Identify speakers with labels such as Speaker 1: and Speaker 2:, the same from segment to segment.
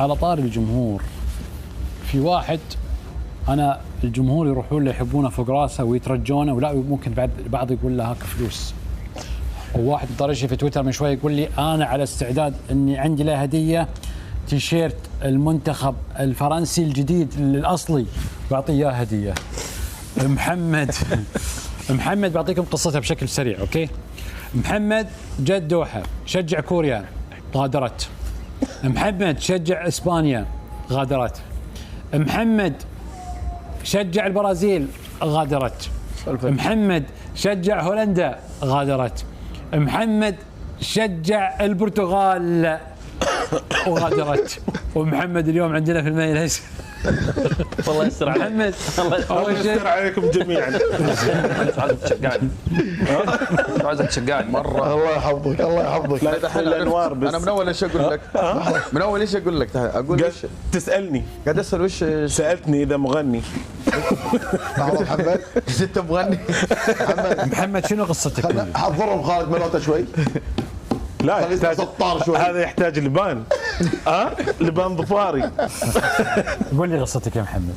Speaker 1: على طاري الجمهور، في واحد انا الجمهور يروحون له يحبونه فوق راسه ويترجونه، ولا ممكن بعد بعض يقول له هاك فلوس. وواحد طرشي في تويتر من شوي يقول لي انا على استعداد اني عندي له هديه تيشيرت المنتخب الفرنسي الجديد الاصلي بعطيه اياه هديه. محمد بعطيكم قصتها بشكل سريع. اوكي، محمد جد دوحه، شجع كوريا غادرت. محمد شجع اسبانيا غادرت. محمد شجع البرازيل غادرت. محمد شجع هولندا غادرت. محمد شجع البرتغال وغادرت. ومحمد اليوم عندنا في الميل ايش؟
Speaker 2: والله يستر عليك
Speaker 1: محمد،
Speaker 3: الله يستر عليكم جميعا.
Speaker 2: عايزك تشجعني، عايزك تشجعني مره.
Speaker 4: الله يحفظك الله يحفظك.
Speaker 3: لا تدخل الانوار بس.
Speaker 2: انا من اول ايش اقول لك؟ من اول ايش اقول لك؟ اقول ايش؟
Speaker 3: تسالني،
Speaker 2: قاعد اسال وش
Speaker 3: سالتني اذا مغني.
Speaker 4: محمد
Speaker 2: انت مغني؟
Speaker 1: محمد شنو قصتك؟
Speaker 4: حضرهم خالد ملوته شوي.
Speaker 3: لا
Speaker 4: خليك
Speaker 3: يحتاج،
Speaker 4: سطار شوي.
Speaker 3: هذا يحتاج لبان. لبان ظفاري.
Speaker 1: قول لي قصتك يا محمد.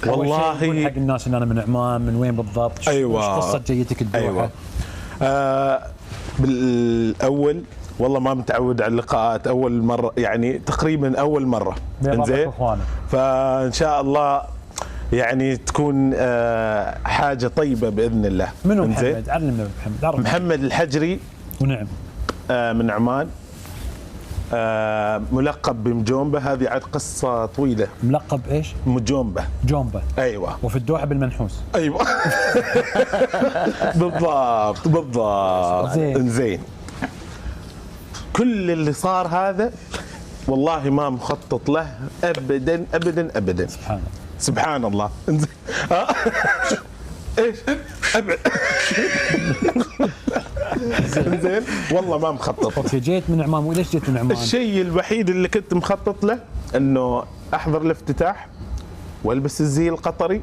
Speaker 3: والله
Speaker 1: قول حق الناس ان انا من عمان، من وين بالضبط؟
Speaker 3: أيوة.
Speaker 1: وش قصه جيتك الدوحه؟
Speaker 3: ايوه. بالاول والله ما متعود على اللقاءات، اول مره يعني تقريبا اول مره.
Speaker 1: انزين،
Speaker 3: فان شاء الله يعني تكون حاجه طيبه باذن الله.
Speaker 1: منو محمد؟ علمنا محمد.
Speaker 3: محمد الحجري.
Speaker 1: ونعم.
Speaker 3: من عمان. ملقب بمجومبه، هذه عاد قصه طويله.
Speaker 1: ملقب ايش؟
Speaker 3: مجومبه.
Speaker 1: جومبا.
Speaker 3: ايوه.
Speaker 1: وفي الدوحه بالمنحوس.
Speaker 3: ايوه. بالضبط. زين. كل اللي صار هذا والله ما مخطط له ابدا ابدا ابدا. سبحان الله. ايش؟ ابعد. زين والله ما مخطط.
Speaker 1: اوكي، جيت من عمان. وليش جيت من عمان؟
Speaker 3: الشيء الوحيد اللي كنت مخطط له انه احضر الافتتاح والبس الزي القطري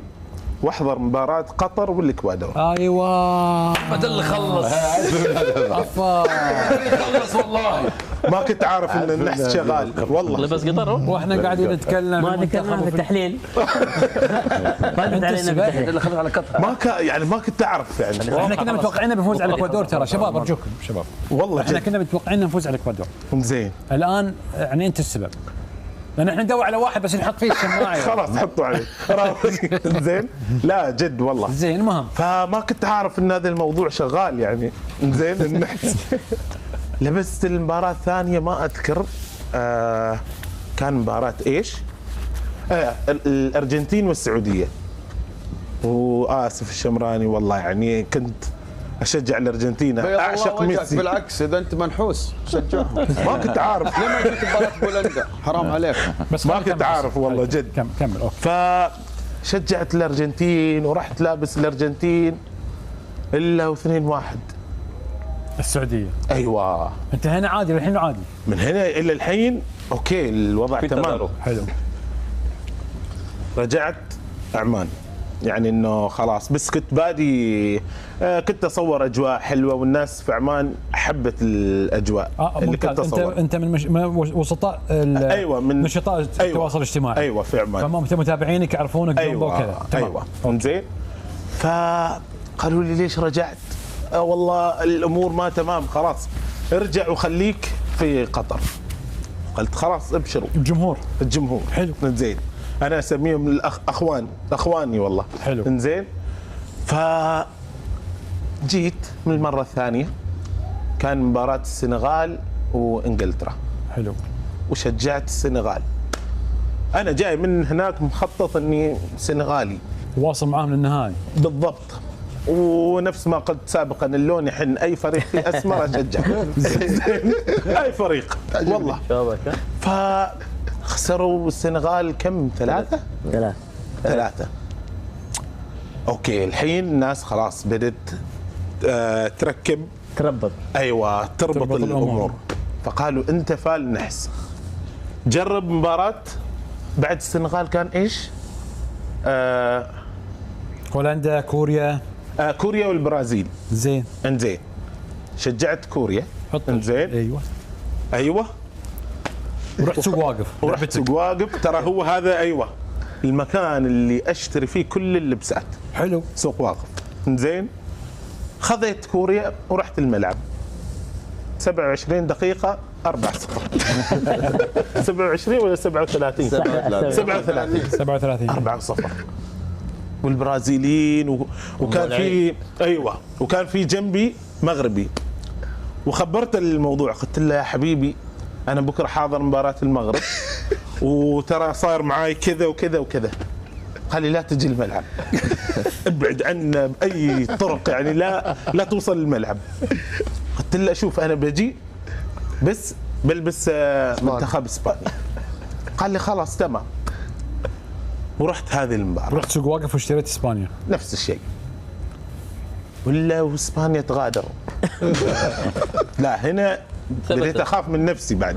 Speaker 3: واحضر مباراة قطر والاكوادور.
Speaker 1: ايوه
Speaker 2: بدل اللي خلص.
Speaker 1: عفا
Speaker 2: خلص والله.
Speaker 3: ما كنت عارف ان النحس شغال والله.
Speaker 2: لبس قطر
Speaker 1: واحنا قاعدين نتكلم
Speaker 5: ما ذكرنا في التحليل. ردت علينا بالتحليل.
Speaker 2: اللي خلص على قطر.
Speaker 3: يعني ما كنت اعرف يعني.
Speaker 1: احنا كنا متوقعين بنفوز على الاكوادور ترى شباب، ارجوكم شباب.
Speaker 3: والله
Speaker 1: احنا
Speaker 3: جد.
Speaker 1: كنا متوقعين نفوز على الاكوادور.
Speaker 3: زين.
Speaker 1: الان يعني انت السبب، لان احنا ندور على واحد بس نحط فيه السماعه.
Speaker 3: خلاص حطوا عليه. زين. لا جد والله.
Speaker 1: زين. المهم
Speaker 3: فما كنت عارف ان هذا الموضوع شغال يعني. زين. النحس. لبست المباراة الثانية ما اذكر. كان مباراة ايش؟ الارجنتين والسعودية. واسف الشمراني والله يعني كنت اشجع الارجنتين، اعشق ميسي.
Speaker 2: بالعكس اذا انت منحوس شجعهم.
Speaker 3: ما كنت عارف.
Speaker 2: لما جيت مباراة بولندا حرام عليك.
Speaker 1: بس
Speaker 3: ما كنت عارف والله جد.
Speaker 1: كمل. اوكي.
Speaker 3: فشجعت الارجنتين ورحت لابس الارجنتين الا 2-1
Speaker 1: السعوديه.
Speaker 3: ايوه.
Speaker 1: انت هنا عادي الحين عادي.
Speaker 3: من هنا الى الحين اوكي الوضع تمام.
Speaker 1: حلو.
Speaker 3: رجعت عمان يعني انه خلاص، بس كنت بادي كنت اصور اجواء حلوه والناس في عمان حبت الاجواء اللي كنت اصور.
Speaker 1: انت من وسطاء
Speaker 3: ايوه من
Speaker 1: نشطاء التواصل الاجتماعي.
Speaker 3: ايوه في عمان.
Speaker 1: فما متابعينك يعرفونك
Speaker 3: ايوه
Speaker 1: وكذا.
Speaker 3: ايوه زين. فقالوا لي ليش رجعت؟ والله الامور ما تمام، خلاص ارجع وخليك في قطر. قلت خلاص ابشروا. الجمهور
Speaker 1: حلو.
Speaker 3: زين. انا اسميهم اخواني والله.
Speaker 1: حلو.
Speaker 3: انزين. فجيت من المره الثانيه كان مباراه السنغال وانجلترا.
Speaker 1: حلو.
Speaker 3: وشجعت السنغال. انا جاي من هناك مخطط اني سنغالي.
Speaker 1: واصل معاهم للنهايه.
Speaker 3: بالضبط. ونفس ما قلت سابقا اللون يحن، اي فريق فيه اسمر اشجع. اي فريق والله. فخسروا السنغال كم؟ 3. اوكي الحين الناس خلاص بدت
Speaker 5: تربط.
Speaker 3: ايوه تربط الامور. فقالوا انت فال نحس. جرب مباراة بعد السنغال كان ايش؟
Speaker 1: هولندا، كوريا.
Speaker 3: كوريا والبرازيل.
Speaker 1: زين.
Speaker 3: انزين. شجعت كوريا.
Speaker 1: حط.
Speaker 3: انزين.
Speaker 1: ايوه. ورحت سوق واقف
Speaker 3: ورحت سوق واقف. ترى هو هذا ايوه المكان اللي اشتري فيه كل اللبسات،
Speaker 1: حلو.
Speaker 3: سوق واقف. زين، خذيت كوريا ورحت الملعب 27 دقيقة 4-0. 27 ولا 37؟ 37 4-0. والبرازيليين وكان في ايوه وكان في جنبي مغربي، وخبرت الموضوع، قلت له يا حبيبي انا بكره حاضر مباراة المغرب وترى صاير معاي كذا وكذا وكذا. قال لي لا تجي الملعب، ابعد عنا باي طرق، يعني لا توصل الملعب. قلت له شوف انا بجي بس بلبس منتخب اسبانيا. قال لي خلاص تمام. ورحت هذه المباراة،
Speaker 1: رحت سوق واقف واشتريت اسبانيا.
Speaker 3: نفس الشيء. ولا واسبانيا تغادر. لا هنا بديت اخاف من نفسي بعد،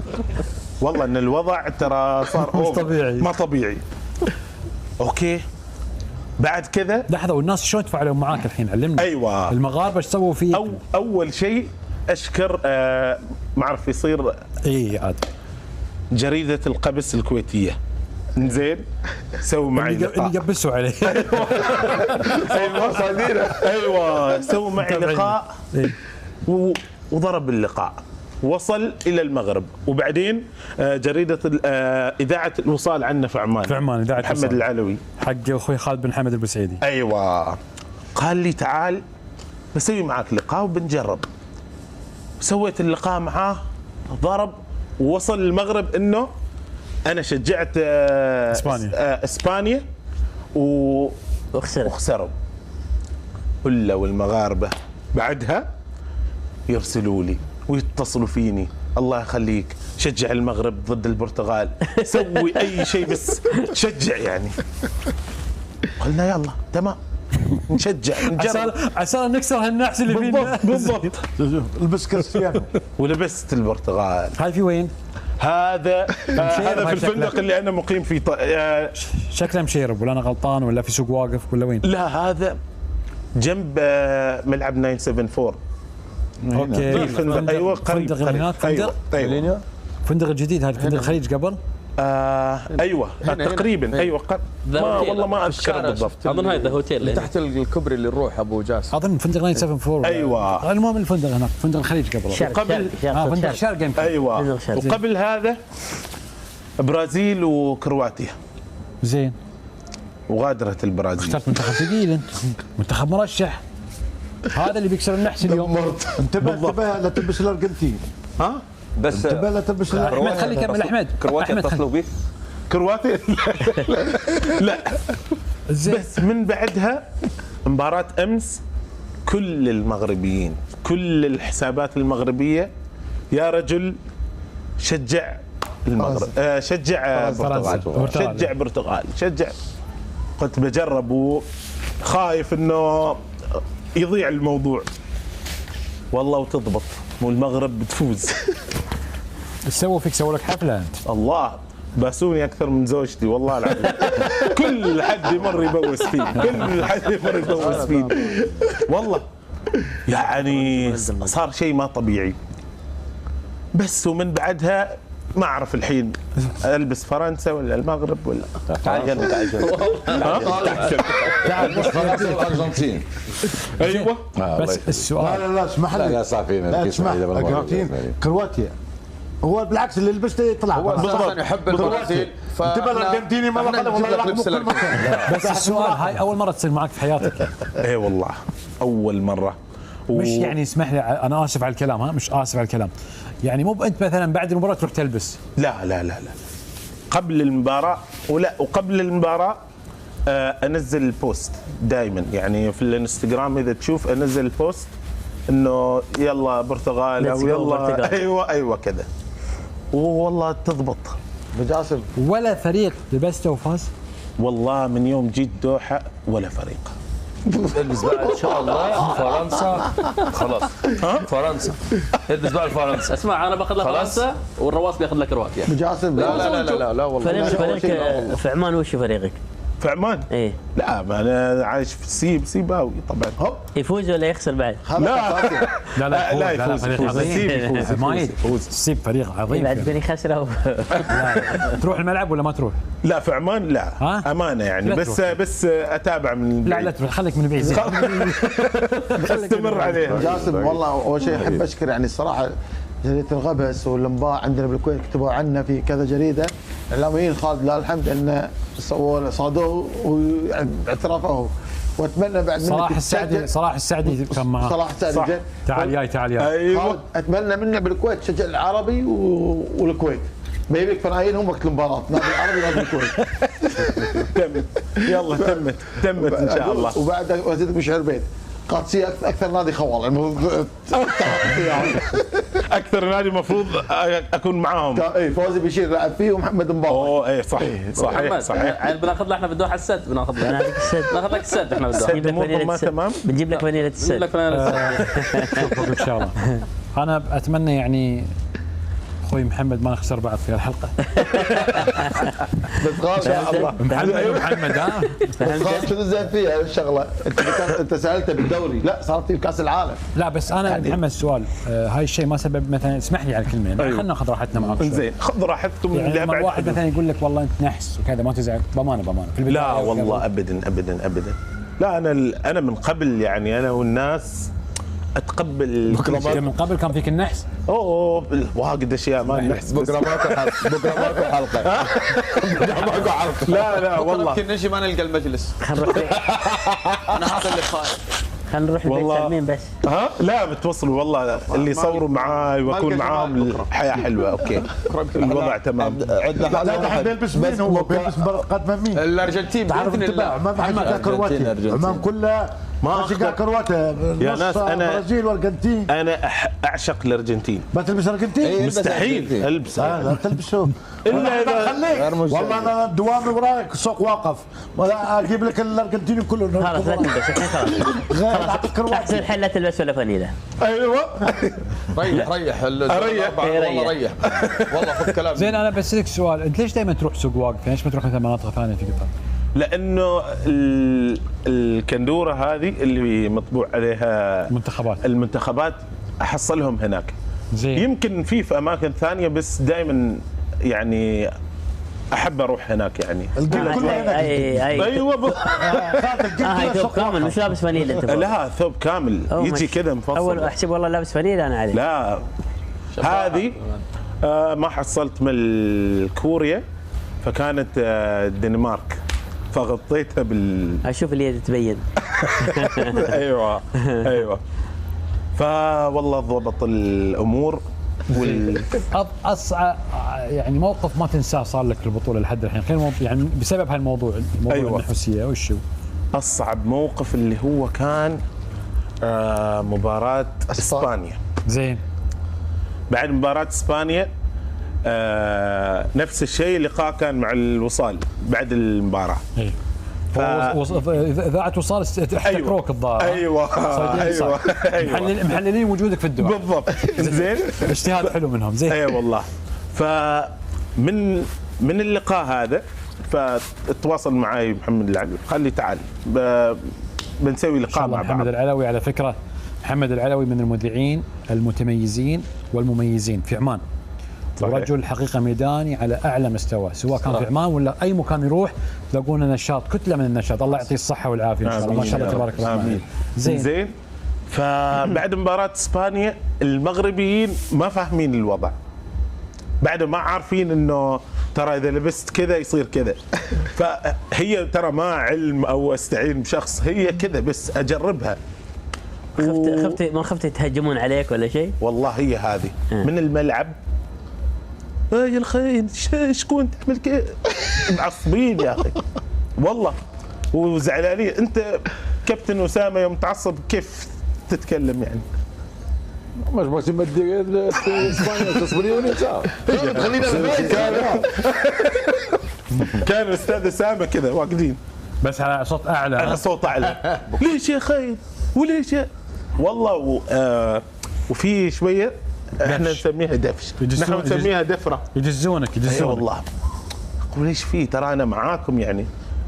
Speaker 3: والله ان الوضع ترى صار
Speaker 1: مش طبيعي.
Speaker 3: ما طبيعي. اوكي بعد كذا
Speaker 1: لحظه، والناس شلون تفاعلوا معاك الحين؟ علمني.
Speaker 3: ايوه
Speaker 1: المغاربه ايش سووا فيك؟
Speaker 3: اول شيء اشكر ما اعرف يصير
Speaker 1: اي عاد
Speaker 3: جريده القبس الكويتيه. زين، سووا معي لقاء.
Speaker 1: اللي يقبسوا عليه.
Speaker 3: ايوه سووا معي لقاء وضرب اللقاء، وصل الى المغرب. وبعدين جريده اذاعه الوصال عندنا في عمان،
Speaker 1: اذاعه
Speaker 3: محمد
Speaker 1: الوصال.
Speaker 3: العلوي
Speaker 1: حق اخوي خالد بن حمد البسعيدي.
Speaker 3: ايوه، قال لي تعال بسوي معك لقاء وبنجرب. سويت اللقاء معاه، ضرب ووصل المغرب انه انا شجعت اسبانيا وخسروا. ولا والمغاربه بعدها يرسلوا لي ويتصلوا فيني، الله يخليك شجع المغرب ضد البرتغال، سوي اي شيء بس شجع يعني. قلنا يلا تمام نشجع نجرب
Speaker 1: عشان نكسر هالنحس اللي فينا.
Speaker 3: بالضبط.
Speaker 4: البس كريستيانو.
Speaker 3: ولبست البرتغال.
Speaker 1: هاي في وين؟
Speaker 3: هذا في الفندق اللي انا مقيم فيه.
Speaker 1: شكله مشيرب ولا انا غلطان، ولا في سوق واقف ولا وين؟
Speaker 3: لا هذا جنب ملعب 974.
Speaker 1: اوكي.
Speaker 3: فندق ايوه قريب.
Speaker 1: فندق هناك.
Speaker 3: ايوه
Speaker 1: فندق الجديد هذا فندق الخليج قبل.
Speaker 3: ايوه تقريبا. ايوه والله ما اذكر بالضبط.
Speaker 2: اظن هذا هوتيل تحت الكوبري اللي نروح ابو جاس.
Speaker 1: اظن فندق 974.
Speaker 3: ايوه
Speaker 1: المهم الفندق هناك فندق الخليج قبل.
Speaker 3: قبل
Speaker 1: فندق الشرق يمكن.
Speaker 3: ايوه وقبل هذا برازيل وكرواتيا.
Speaker 1: زين.
Speaker 3: وغادرت البرازيل.
Speaker 1: اخترت منتخب ثقيل انت، منتخب مرشح. هذا اللي بيكسر النحس اليوم.
Speaker 4: انتبه لا تلبس الارجنتين.
Speaker 3: ها
Speaker 4: بس انتبه لا تلبس
Speaker 1: احمد خليه يكمل. احمد
Speaker 2: كرواتيا اتصلوا بيه.
Speaker 3: كرواتيا لا بس من بعدها مباراة امس كل المغربيين كل الحسابات المغربية يا رجل شجع المغرب، شجع برتغال، شجع برتغال، شجع. قلت بجرب وخايف انه يضيع الموضوع، والله وتضبط والمغرب بتفوز.
Speaker 1: ايش سووا فيك؟ سووا لك حفلة انت؟
Speaker 3: الله باسوني اكثر من زوجتي والله العظيم. كل حد يمر يبوس فيه، كل حد يمر يبوس فيه والله. يعني صار شيء ما طبيعي. بس ومن بعدها ما اعرف الحين البس فرنسا ولا المغرب ولا
Speaker 2: تعال
Speaker 4: تعال الارجنتين.
Speaker 3: ايوه
Speaker 1: بس السؤال
Speaker 4: لا اسمح لي.
Speaker 2: لا صافينا
Speaker 4: لا اسمح الارجنتين كرواتيا هو بالعكس اللي لبسته يطلع.
Speaker 2: بالضبط يحب البرازيل.
Speaker 4: انتبه الارجنتيني ما
Speaker 1: بس السؤال هاي اول مرة تصير معك في حياتك؟
Speaker 3: اي والله اول مرة.
Speaker 1: مش يعني اسمح لي انا اسف على الكلام، مش اسف على الكلام، يعني مو انت مثلا بعد المباراة تروح تلبس.
Speaker 3: لا لا لا لا قبل المباراة وقبل المباراة انزل البوست دائما، يعني في الانستغرام اذا تشوف انزل البوست انه يلا برتغال او يلا ايوه كذا، والله تضبط.
Speaker 4: بجاسم
Speaker 1: ولا فريق لبسته وفاز؟
Speaker 3: والله من يوم جيت دوحة ولا فريق.
Speaker 6: البس بقى ان شاء الله فرنسا. خلاص فرنسا البس بقى الفرنسا.
Speaker 5: اسمع انا باخذ لك فرنسا والرواس بياخذ لك كرواتيا.
Speaker 4: بجاسم
Speaker 2: لا والله
Speaker 5: فريقك في عمان وش فريقك؟
Speaker 3: في عمان
Speaker 5: ايه
Speaker 3: لا ما انا عايش في سيباوي طبعا. هوب
Speaker 5: يفوز ولا يخسر بعد؟
Speaker 3: لا
Speaker 1: لا
Speaker 3: لا
Speaker 1: يفوز،
Speaker 3: يفوز
Speaker 1: فريق عظيم.
Speaker 3: يفوز
Speaker 1: ما
Speaker 3: يفوز
Speaker 1: السيب فريق عظيم.
Speaker 5: بعد تقولي خسره
Speaker 1: تروح الملعب ولا ما تروح؟
Speaker 3: لا في عمان لا
Speaker 1: ها؟
Speaker 3: امانه يعني
Speaker 1: لا
Speaker 3: بس اتابع من
Speaker 1: لا تروح، خليك من بعيد.
Speaker 3: استمر عليها.
Speaker 4: جاسم والله اول شيء احب اشكر يعني الصراحه جريده الغبس والانباء عندنا بالكويت كتبوا عنا في كذا جريده، اعلاميين خالد لله الحمد انه صادوه واعترفوه، واتمنى بعد منك
Speaker 1: صلاح السعدي كان معاه.
Speaker 4: صلاح السعدي جد.
Speaker 1: تعال جاي
Speaker 3: ايوه
Speaker 4: اتمنى منه بالكويت تشجع العربي والكويت، ما يبيك فنايلهم وقت المباراه، نادي العربي ونادي الكويت.
Speaker 3: تمت يلا تمت ان شاء الله.
Speaker 4: وبعد وزيدك بشعر بيت قادسيه اكثر نادي خوال المفروض
Speaker 3: اكثر نادي المفروض اكون معاهم.
Speaker 4: اي فوزي بشير لعب فيه ومحمد مبارك.
Speaker 3: اوه اي صحيح.
Speaker 6: بناخذ له احنا بالدوحه السد، بناخذ لك السد احنا
Speaker 3: بالدوحه. تمام
Speaker 5: بنجيب لك فانيله السد.
Speaker 1: ان شاء الله. انا اتمنى يعني اخوي محمد ما نخسر بعض في الحلقه.
Speaker 4: بس غالي
Speaker 3: ان شاء الله.
Speaker 1: محمد ها
Speaker 4: بس شنو زين فيها الشغله؟ انت سالته بالدوري، لا صارت في كاس العالم.
Speaker 1: لا بس انا محمد سؤال، هاي الشيء ما سبب مثلا، اسمح لي على الكلمه، خلينا ناخذ راحتنا معك شوي.
Speaker 3: زين خذ راحتكم.
Speaker 1: يعني لما واحد مثلا يقول لك والله انت نحس وكذا ما تزعل؟ بامانه
Speaker 3: لا والله ابدا. لا انا من قبل يعني انا والناس اتقبل
Speaker 1: من قبل كان فيك النحس؟
Speaker 3: اوه واجد اشياء ما نحس.
Speaker 2: بكره ماكو حلقه.
Speaker 3: لا والله
Speaker 2: يمكن نجي ما نلقى المجلس. انا هذا اللي خايف.
Speaker 5: خلينا نروح البيت سالمين بس.
Speaker 3: ها لا بتوصلوا والله اللي يصوروا معاي واكون معاهم الحياه حلوه. اوكي الوضع تمام.
Speaker 4: لا بيلبس مين هو بيلبس قد مين؟
Speaker 2: الارجنتين
Speaker 4: تعرف انتباه عمان حاجه كرواتي، عمان كلها ما شجع كرواتي
Speaker 3: يا ناس. انا
Speaker 4: البرازيل والارجنتين،
Speaker 3: انا اعشق الارجنتين.
Speaker 4: ما تلبس ارجنتين؟
Speaker 3: مستحيل البس
Speaker 4: لا تلبسه
Speaker 3: الا اذا
Speaker 4: خليك. والله انا دوامي ورايك السوق واقف، ولا اجيب لك الارجنتيني كله.
Speaker 5: خلاص لا تلبس الحين خلاص. احسن حل لا تلبس ولا فانيله.
Speaker 3: ايوه
Speaker 2: ريح
Speaker 3: اريح
Speaker 2: والله والله خذ كلام.
Speaker 1: زين انا بسالك سؤال، انت ليش دائما تروح سوق واقف؟ ليش ما تروح مثلا مناطق ثانيه في قطر؟
Speaker 3: لانه الكندوره هذه اللي مطبوع عليها المنتخبات احصلهم هناك.
Speaker 1: زين.
Speaker 3: يمكن في اماكن ثانيه بس دائما يعني احب اروح هناك يعني.
Speaker 4: الجيل كله هناك.
Speaker 3: ايوه
Speaker 5: هاي ثوب كامل مش لابس فانيله انت؟
Speaker 3: لا ثوب كامل يجي كذا مفصل.
Speaker 5: اول احسب والله لابس فانيله انا عليه.
Speaker 3: لا هذه ما حصلت من كوريا، فكانت الدنمارك فغطيتها
Speaker 5: اشوف اليد تبين.
Speaker 3: ايوه فوالله ضبط الامور.
Speaker 1: اصعب يعني موقف ما تنساه صار لك في البطوله لحد الحين، خلينا يعني بسبب هالموضوع موضوع النحوسيه وش هو؟
Speaker 3: اصعب موقف اللي هو كان مباراه اسبانيا.
Speaker 1: زين.
Speaker 3: بعد مباراه اسبانيا نفس الشيء اللقاء كان مع الوصال بعد المباراه.
Speaker 1: اذاعه وصال احتكروك الظاهر.
Speaker 3: ايوه
Speaker 1: محللين وجودك في الدعاء.
Speaker 3: بالضبط. زين
Speaker 1: اجتهاد حلو منهم. زين.
Speaker 3: اي والله. فمن اللقاء هذا فتواصل معي محمد العلوي قال لي تعال بنسوي لقاء مع بعض.
Speaker 1: محمد العلوي على فكره، محمد العلوي من المذيعين المتميزين والمميزين في عمان. رجل حقيقه ميداني على اعلى مستوى، سواء كان في عمان ولا اي مكان يروح تلاقونه نشاط، كتله من النشاط. الله يعطيه الصحه والعافيه ان شاء الله. ما شاء الله تبارك الرحمن.
Speaker 3: زين. فبعد مباراه اسبانيا المغربيين ما فاهمين الوضع، بعد ما عارفين انه ترى اذا لبست كذا يصير كذا. فهي ترى ما علم او استعين بشخص، هي كذا بس اجربها.
Speaker 5: ما خفت يتهجمون عليك ولا شيء؟
Speaker 3: والله هي هذه من الملعب يا الخاين شكون تعمل كذا، معصبين يا اخي والله وزعلانين. انت كابتن اسامه يوم تعصب كيف تتكلم يعني؟
Speaker 2: مش تمدي اسبانيا تصبريوني خلينا
Speaker 3: كان الاستاذ اسامه كذا واقدين
Speaker 1: بس على صوت اعلى.
Speaker 3: على صوت اعلى. ليش يا خاين وليش يا والله وفي شويه احنا نسميها دفش، نحن نسميها دفره.
Speaker 1: يدزونك
Speaker 3: اي والله. اقول ليش في ترى انا معاكم يعني،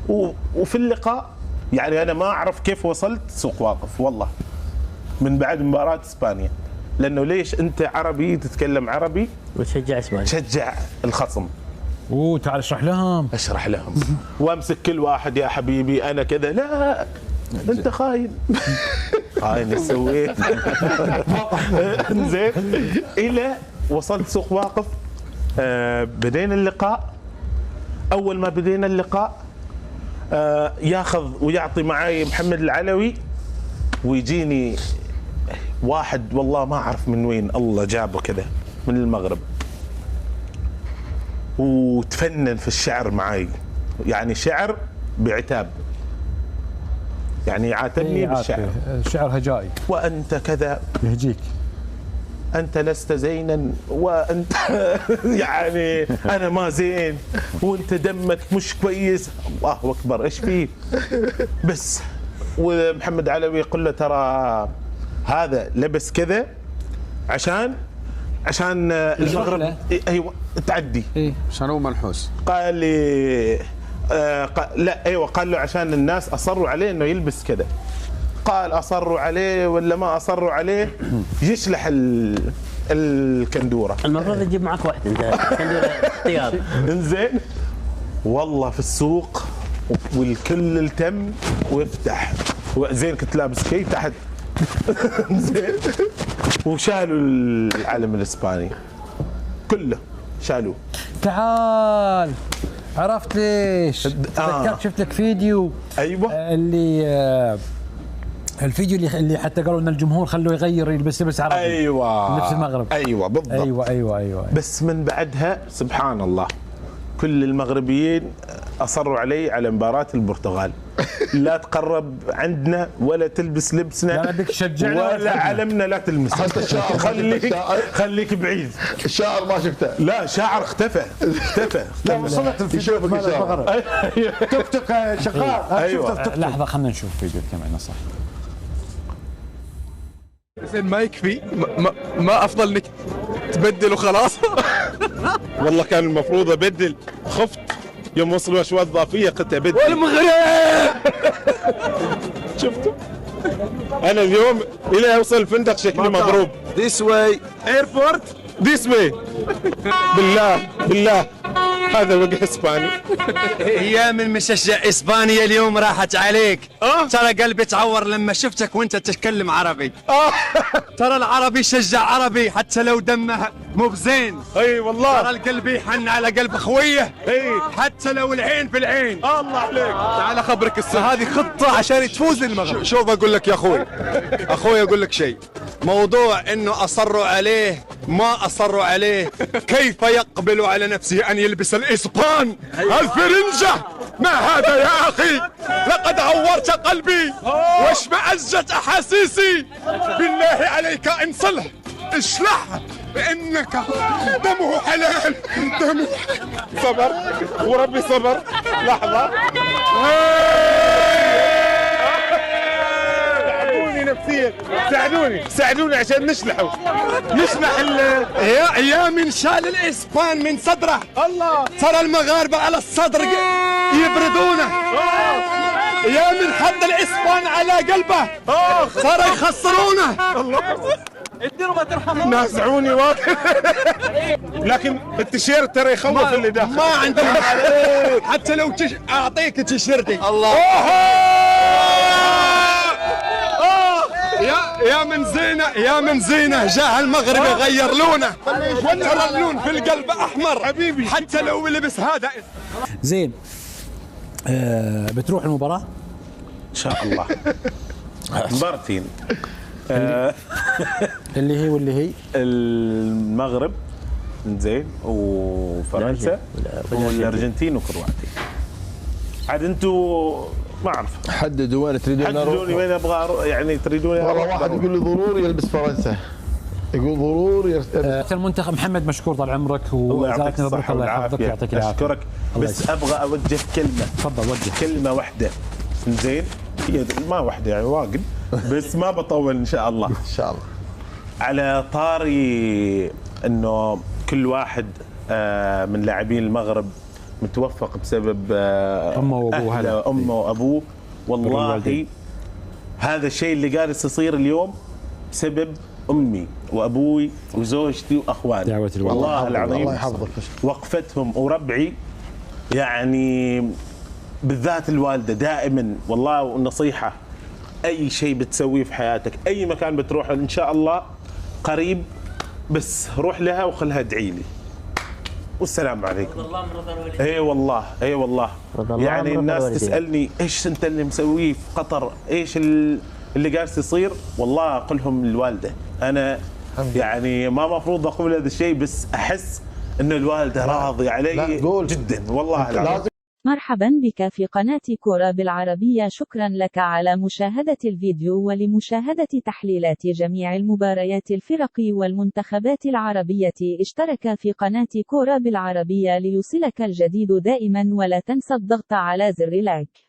Speaker 3: وفي اللقاء يعني انا ما اعرف كيف وصلت سوق واقف والله من بعد مباراه اسبانيا، لانه ليش انت عربي تتكلم عربي
Speaker 5: وتشجع اسبانيا،
Speaker 3: تشجع الخصم.
Speaker 1: تعال اشرح لهم.
Speaker 3: اشرح لهم وامسك كل واحد يا حبيبي انا كذا، لا انت خاين. خاين ايش سويت؟ زين الى وصلت سوق واقف. بدينا اللقاء. اول ما بدينا اللقاء ياخذ ويعطي معي محمد العلوي، ويجيني واحد والله ما اعرف من وين الله جابه كذا من المغرب، وتفنن في الشعر معي، يعني شعر بعتاب، يعني يعاتبني بالشعر،
Speaker 1: شعر هجائي.
Speaker 3: وانت كذا
Speaker 1: يهجيك،
Speaker 3: انت لست زينا، وانت يعني انا ما زين، وانت دمك مش كويس. الله اكبر ايش فيه بس. ومحمد علوي يقول له ترى هذا لبس كذا عشان المغرب ايوه تعدي.
Speaker 2: عشان هو منحوس.
Speaker 3: قال لي لا ايوه، قال له عشان الناس اصروا عليه انه يلبس كذا. قال اصروا عليه ولا ما اصروا عليه، يشلح الكندوره.
Speaker 5: المفروض تجيب معك واحد انت كندوره احتياط.
Speaker 3: انزين والله في السوق والكل التم ويفتح. زين كنت لابس كي تحت. زين وشالوا العلم الاسباني كله، شالوه.
Speaker 1: تعال عرفت ليش؟ تذكرت شفت لك فيديو.
Speaker 3: ايوه
Speaker 1: الفيديو اللي حتى قالوا ان الجمهور خلوه يغير يلبس عربي.
Speaker 3: ايوه
Speaker 1: لبس المغرب.
Speaker 3: ايوه بالضبط.
Speaker 1: ايوه.
Speaker 3: بس من بعدها سبحان الله كل المغربيين اصروا علي على مباراه البرتغال. لا تقرب عندنا ولا تلبس لبسنا،
Speaker 1: لا بدك تشجعنا
Speaker 3: ولا علمنا لا تلمس.
Speaker 4: حتى الشاعر
Speaker 3: خليك بعيد.
Speaker 4: الشاعر ما شفته.
Speaker 3: لا شاعر اختفى.
Speaker 4: لا وصلت الفيديو مال المغرب. توك توك شغال.
Speaker 3: ايوه
Speaker 1: لحظه خلينا نشوف فيديو كمان صح.
Speaker 7: زين ما يكفي، ما افضل انك تبدل وخلاص.
Speaker 3: والله كان المفروض ابدل، خفت يوم وصلوا اشواط اضافيه قلت ابدل.
Speaker 7: والمغرب
Speaker 3: شفتوا؟ انا اليوم الى اوصل الفندق شكلي مضروب.
Speaker 7: ذيس واي
Speaker 3: ايربورت ذيس واي. بالله هذا وجه اسباني.
Speaker 7: يا من مشجع اسبانيا اليوم راحت عليك. ترى قلبي تعور لما شفتك وانت تتكلم عربي. ترى العربي يشجع عربي حتى لو دمه مو بزين.
Speaker 3: اي والله
Speaker 7: ترى القلب يحن على قلب اخويه.
Speaker 3: اي
Speaker 7: حتى لو العين في العين.
Speaker 3: الله عليك.
Speaker 7: تعال اخبرك السر، هذه خطه عشان تفوز للمغرب. شوف اقول لك يا اخوي اقول لك شيء، موضوع انه اصروا عليه ما اصروا عليه، كيف يقبل على نفسه ان يلبس الاسبان الفرنجة؟ ما هذا يا اخي؟ لقد عورت قلبي واشمأزت احاسيسي. بالله عليك انصله اشلح بانك دمه حلال. دمه
Speaker 3: صبر وربي صبر. لحظه نفسيا، ساعدوني عشان نشلحه. يشلح
Speaker 7: يا من شال الاسبان من صدره. الله ترى المغاربه على الصدر يبردونه. يا من حط الاسبان على قلبه ترى يخسرونه. اديروا ما ترحمون.
Speaker 3: نازعوني واقف. لكن التيشيرت ترى يخوف اللي داخل.
Speaker 7: ما عندي حتى لو اعطيك تيشيرتي. الله يا من زينه جاه المغرب يغير لونه. ترى اللون في القلب احمر حبيبي حتى لو لبس هذا.
Speaker 1: زين بتروح المباراه
Speaker 3: ان شاء الله. مبارتين
Speaker 1: اللي هي
Speaker 3: المغرب زين وفرنسا والارجنتين وكرواتيا. عاد انتم ما اعرف
Speaker 2: حددوا وين تريدون نروح.
Speaker 3: حددوني وين ابغى، يعني تريدوني
Speaker 4: والله واحد يقول لي ضروري يلبس فرنسا، يقول ضروري
Speaker 1: المنتخب. محمد مشكور طال عمرك وزارتنا مبروك، الله يحفظك ويعطيك العافيه.
Speaker 3: اشكرك. بس ابغى اوجه كلمه.
Speaker 1: تفضل وجه.
Speaker 3: كلمه واحده زين، هي ما واحده يعني واجد، بس ما بطول ان شاء الله.
Speaker 4: ان شاء الله.
Speaker 3: على طاري انه كل واحد من لاعبين المغرب متوفق بسبب
Speaker 1: أمه وأبوه.
Speaker 3: أهله، أمه وأبوه. والله
Speaker 1: الوالدين.
Speaker 3: هذا الشيء اللي جالس يصير اليوم بسبب أمي وأبوي وزوجتي وأخواني.
Speaker 1: دعوة الوالد.
Speaker 3: والله العظيم
Speaker 4: الله يحفظك.
Speaker 3: وقفتهم وربعي، يعني بالذات الوالدة دائما. والله نصيحة، أي شيء بتسويه في حياتك، أي مكان بتروح إن شاء الله قريب، بس روح لها وخلها ادعي لي. والسلام عليكم. اي والله اي والله. يعني الناس تسالني ايش انت اللي مسويه في قطر، ايش اللي جالس يصير؟ والله اقول لهم الوالده. انا يعني ما مفروض اقول هذا الشيء، بس احس ان الوالده راضيه علي جدا والله العظيم.
Speaker 8: مرحبا بك في قناة كورة بالعربية. شكرا لك على مشاهدة الفيديو، ولمشاهدة تحليلات جميع المباريات الفرق والمنتخبات العربية اشترك في قناة كورة بالعربية ليوصلك الجديد دائما، ولا تنسى الضغط على زر لايك.